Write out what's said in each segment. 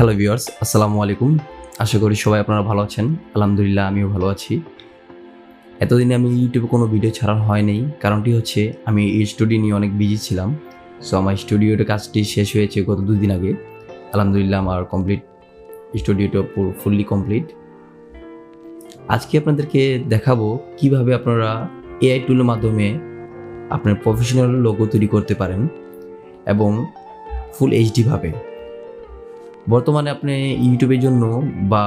Hello viewers, আসসালামু আলাইকুম। আশা করি সবাই আপনারা ভালো আছেন। আলহামদুলিল্লাহ আমিও ভালো আছি। এতদিনে আমি ইউটিউবে কোনো ভিডিও ছাড়া হয়নি, কারণটি হচ্ছে আমি এই স্টুডিও নিয়ে অনেক বিজি ছিলাম। সো আমার স্টুডিওর কাজটি শেষ হয়েছে গত 2 দিন আগে। আলহামদুলিল্লাহ আমার স্টুডিওটা ফুললি কমপ্লিট। আজকে আপনাদেরকে দেখাবো কিভাবে আপনারা এআই টুলের মাধ্যমে আপনার প্রফেশনাল লোগো তৈরি করতে পারেন এবং ফুল এইচডি ভাবে। বর্তমানে আপনি ইউটিউবের জন্য বা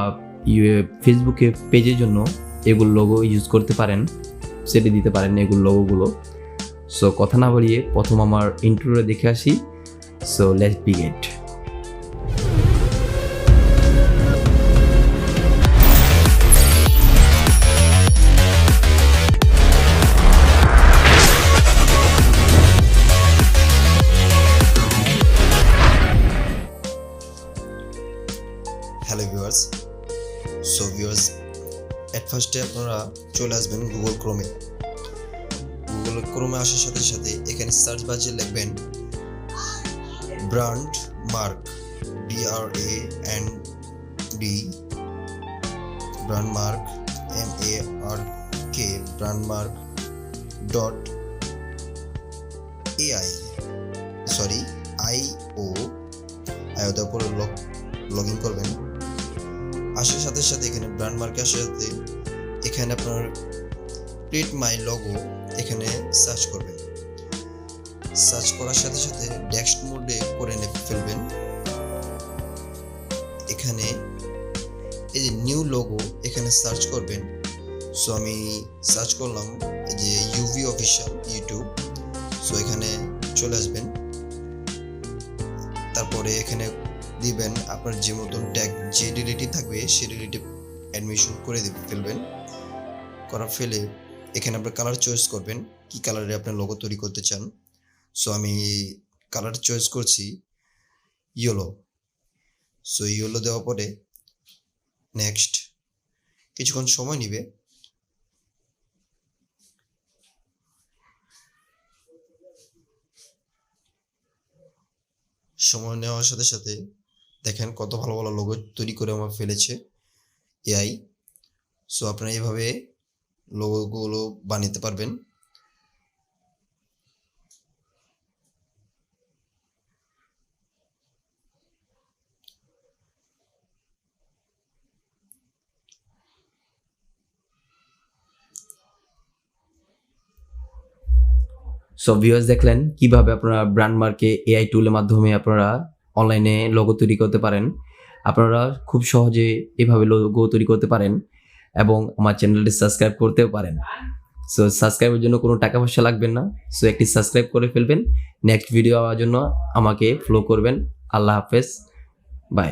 ফেসবুকে পেজের জন্য এগুলো লোগো ইউজ করতে পারেন, সেটে দিতে পারেন এগুলো লোগোগুলো। সো কথা না বাড়িয়ে প্রথম আমার ইন্ট্রোটা দেখে আসি। So let's begin. Hello viewers. At ফার্স্টে আপনারা চলে আসবেন গুগল ক্রোমে আসার সাথে সাথে এখানে সার্চ বাজে লিখবেন brand mark, Brandmark MARK Brandmark .ai IO দেওয়ার পরে লগ ইন করবেন। আসার সাথে সাথে এখানে ব্র্যান্ডমার্কে আসার সাথে এখানে আপনার ক্রিয়েট মাই লোগো এখানে সার্চ করবেন। সার্চ করার সাথে সাথে টেক্সট মোডে করে ফেলবেন। এখানে এই যে নিউ লোগো এখানে সার্চ করবেন। সো আমি সার্চ করলাম এই যে Uvii অফিসিয়াল ইউটিউব। সো এখানে চলে আসবেন, তারপরে এখানে দিবেন আপনার যে মতন ট্যাগ যে রিলেটিভ থাকবে সেই রিলেটিভ অ্যাডমিশন করে ফেলবেন। ফেলে এখানে আপনার কালার চয়েস করবেন, কি কালারে আপনার লোগো তৈরি করতে চান। সো আমি কালার চয়েস করছি ইয়েলো। সো ইয়েলো দেওয়ার পরে নেক্সট, কিছুক্ষণ সময় নিবে। সময় নেওয়ার সাথে সাথে দেখেন কত ভালো ভালো লোগো তৈরি করে আমার ফেলেছে এআই। সো আপনারা এইভাবে লোগোগুলো বানাতে পারবেন। সো ভিউয়ার্স, দেখলেন কিভাবে আপনারা ব্র্যান্ডমার্কে এআই টুলের মাধ্যমে আপনারা অনলাইনে লোগো তৈরি করতে পারেন। আপনারা খুব সহজে এভাবে লোগো তৈরি করতে পারেন এবং আমার চ্যানেলটি সাবস্ক্রাইব করতেও পারেন। সো সাবস্ক্রাইবের জন্য কোনো টাকা পয়সা লাগবে না। সো একটি সাবস্ক্রাইব করে ফেলবেন। নেক্সট ভিডিও পাওয়ার জন্য আমাকে ফলো করবেন। আল্লাহ হাফেজ, বাই।